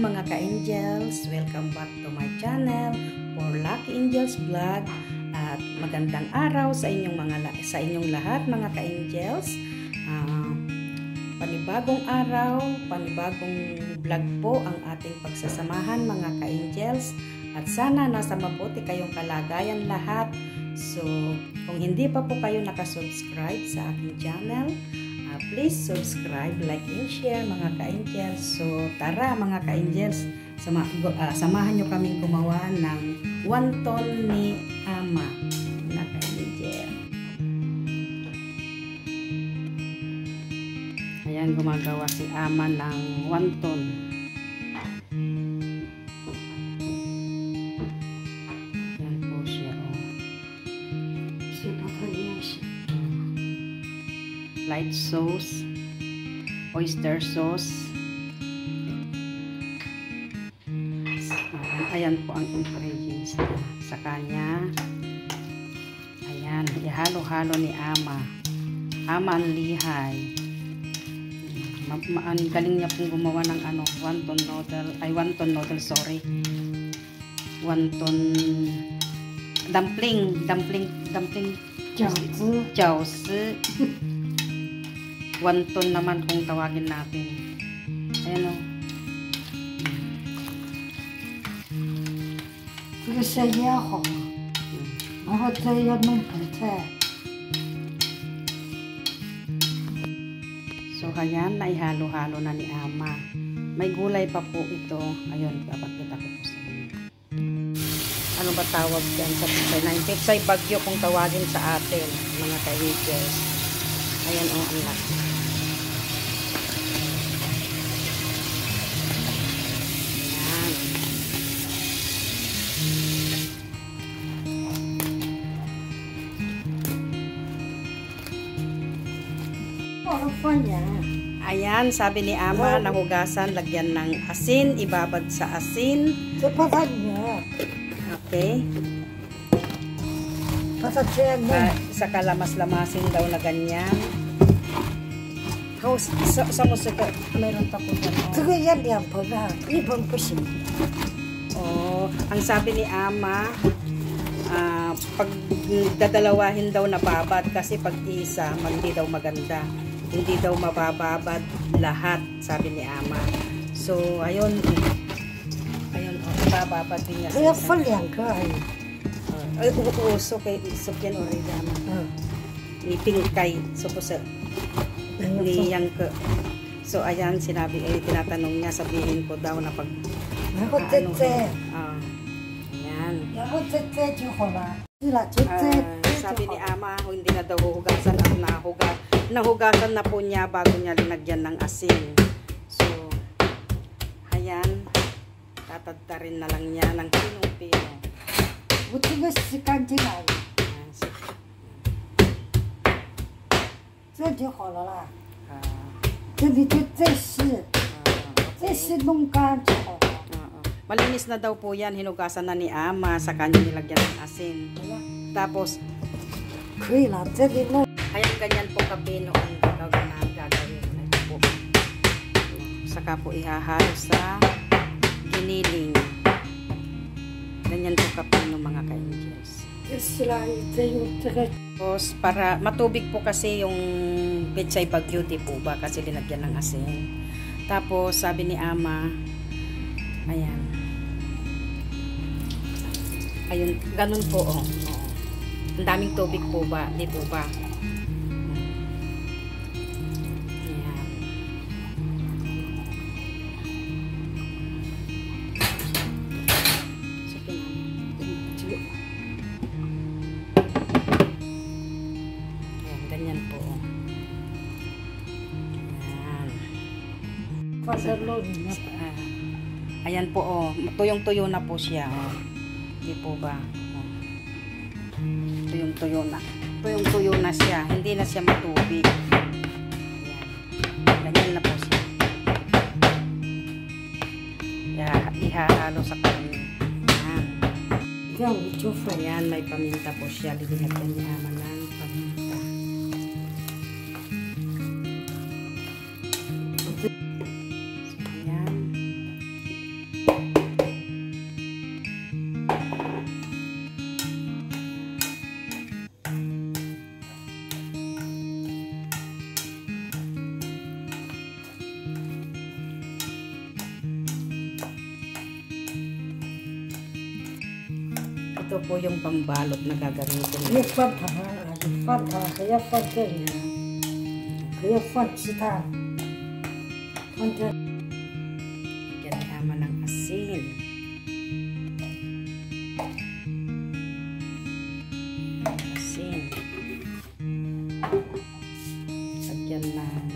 mga ka-angels, welcome back to my channel for Lucky Angels Vlog at magandang araw sa inyong lahat mga ka-angels. Panibagong araw, panibagong vlog po ang ating pagsasamahan mga ka-angels at sana nasa mabuti kayong kalagayan lahat. So, kung hindi pa po kayo nakasubscribe sa aking channel, please subscribe, like, and share mga ka-angels. So, tara mga ka-angels, samahan nyo kaming gumawa ng wonton ni Ama mga ka-angel. Ayan, gumagawa si Ama ng wonton. Ayan po siya, light sauce, oyster sauce. Ayan po ang ingredients sa kanya. Ayan, ihalo-halo ni Ama. Ama ang lihay. Ang galing niya pong gumawa ng wonton noodle, sorry. Wonton dumpling. Jiaozi. Wonton naman kung tawagin natin. Ayan o. So, ayan, naihalo-halo na ni Ama. May gulay pa po ito. Ayun, papakita ko po sa inyo. Ano ba tawag yan sa pitsay? Pitsay bagyo kung tawagin sa atin, mga ka-angels. Ayan o, ang laki. Ayan, sabi ni Ama, nahugasan, lagyan ng asin, ibabad sa asin. Okay. Sa kalamas-lamasin daw na ganyan. Sa musika, mayroon pa po dyan. Oh, ang sabi ni Ama, pag dadalawahin daw na babad kasi pag isa, hindi daw maganda. Hindi daw mabababad lahat, sabi ni Ama. So, ayun, bababad din niya. So yan ori Ama. Ni pingkay, so po sa ni yang ke. So, ayan, tinatanong niya, sabihin ko daw na pag ayan. Sabi ni Ama, hindi na daw hugasan at nahugasan na po niya bago niya linagyan ng asin. So, ayan, tatadtarin na lang niya ng pinong-pino. Malinis na daw po yan, hinugasan na ni Ama, sa kanya nilagyan ng asin. Tapos, ayan, ganyan po kapino ang gagawin. Ito po. Saka po ihahalo sa giniling. Ganyan po kapino mga ka-angels. Tapos, para matubig po kasi yung pitsay bagyo, di po ba? Kasi linagyan ng asin. Tapos, sabi ni Ama, ayan. Ayun, ganun po, Ang daming tubig po ba? Di po ba? Ayan. Ayan, ganyan po. Ayan. Ayan po, tuyong-tuyo na po siya, Di po ba? Tuyong-tuyo na. Tuyong-tuyo na siya. Hindi na siya matubig. Ayan. Ganyan na po siya. Ihahalo sa kanin. Ayan. Ayan, may paminta po siya. Linagyan niya naman ng paminta. ito po yung pambalot na gagamitin. kaya fan din. Kaya fan kita. Lagyan ni Ama ng asin. Asin. Lagyan ng...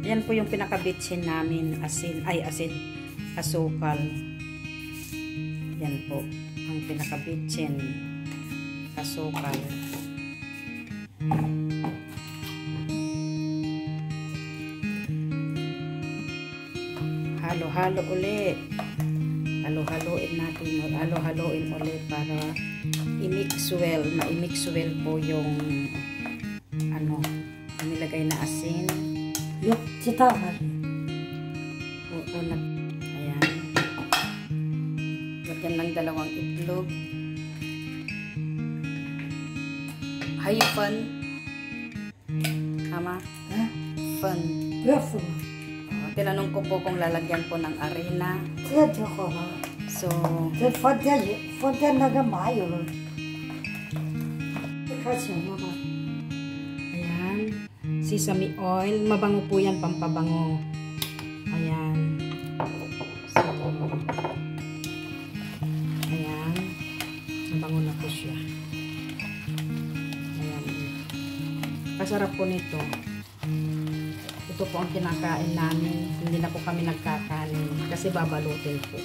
Yan po yung pinakabitsin namin. Asin. Asukal. Yan po. Ang pinakabitsin. Asukal. Halo-halo ulit. Halo-haloin natin. Halo-haloin ulit para i-mix well. Ma-mix well po yung nilagay na asin. Yok, kita. Ayan. Lagyan ng 2 itlog. Hyphen. Ama? Fun. Beautiful. Tinanong ko po kung lalagyan po ng arena. So, ayan. Sesame oil. Mabango po yan, pampabango. Ayan. So, ayan. Mabango na po siya. Ayan. Kasarap po nito. Ito po ang kinakain namin. Hindi na po kami nagkakanin kasi babalutin po.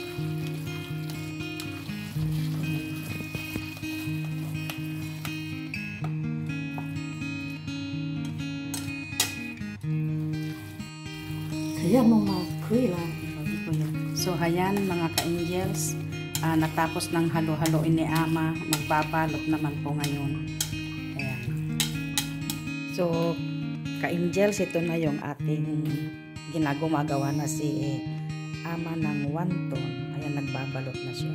Kaya naman, kuya. So, ayan mga ka-angels. Natapos ng halo-haloin ni Ama. Magbabalot naman po ngayon. Ayan. So, ka-angels, ito na yung ating ginagumagawa na si Ama ng wonton. Ayan, nagbabalot na siya.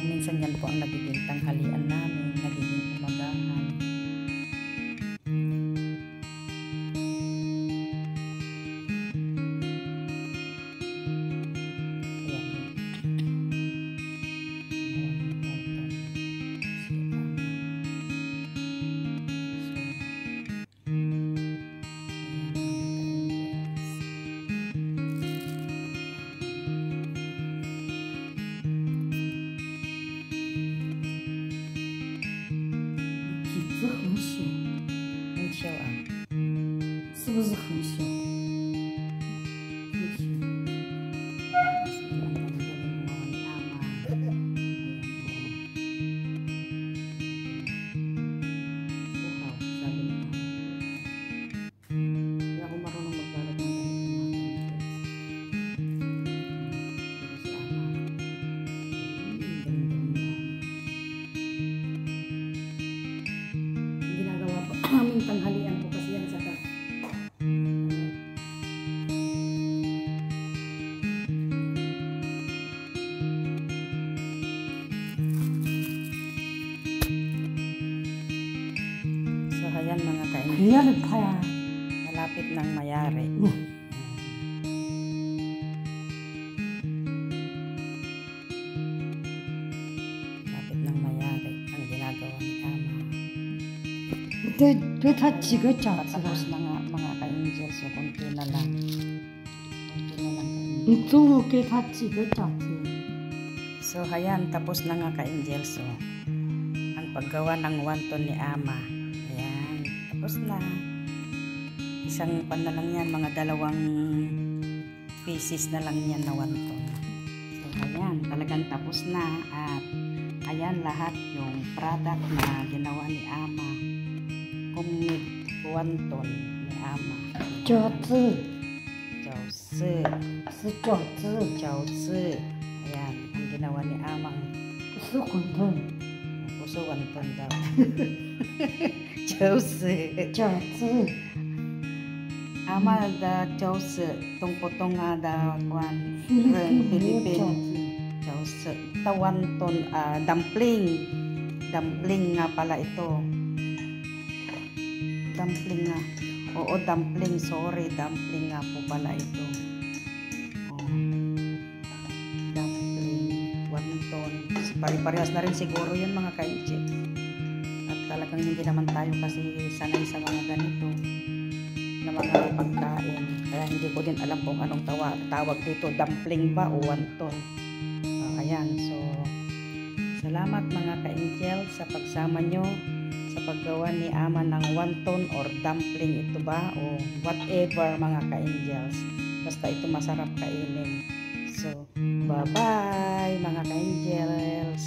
Minsan yan po ang nagiging tanghalian namin, nagiging umagahan. Aming tanghalian po kasi yan saka so ayan mga kain. Malapit ng mayari. Malapit ng mayari ang ginagawa ni Ama. Tapos mga ka-angels, so konti na lang. So, ayan, tapos na nga ka-angels. So, ang paggawa ng wonton ni Ama. Ayan, tapos na. Isang pan na lang yan, mga 2 pieces na lang yan na wonton. So, ayan, talagang tapos na. At, ayan lahat yung product na ginawa ni Ama. Kung wonton ni Ama. Chowsi. 是饺子， Chowsi. Ayan, ang ginawa ni Amang. 是馄饨， Puso wonton daw. Chowsi. 饺子， Ama da Chowsi. Tungpotong nga da kwan. 菲律宾也有饺 Philippine. 子， Chowsi. Tawanton. Dumpling. Dumpling nga pala ito. Dumpling nga. Oo, dumpling. Sorry, dumpling nga po pala ito. Oh. Dumpling. Wonton. Pari-parehas na rin siguro yun mga kainchi. At talagang hindi naman tayo kasi sanay sa mga ganito na mga pagkain. Kaya hindi ko din alam kung anong tawag dito. Dumpling ba o wonton. Ayan. So, salamat mga ka-angel sa pagsama nyo sa paggawa ni Ama ng wonton or dumpling ito ba o whatever mga ka-angels. Basta ito masarap kainin. So, bye-bye mga ka-angels.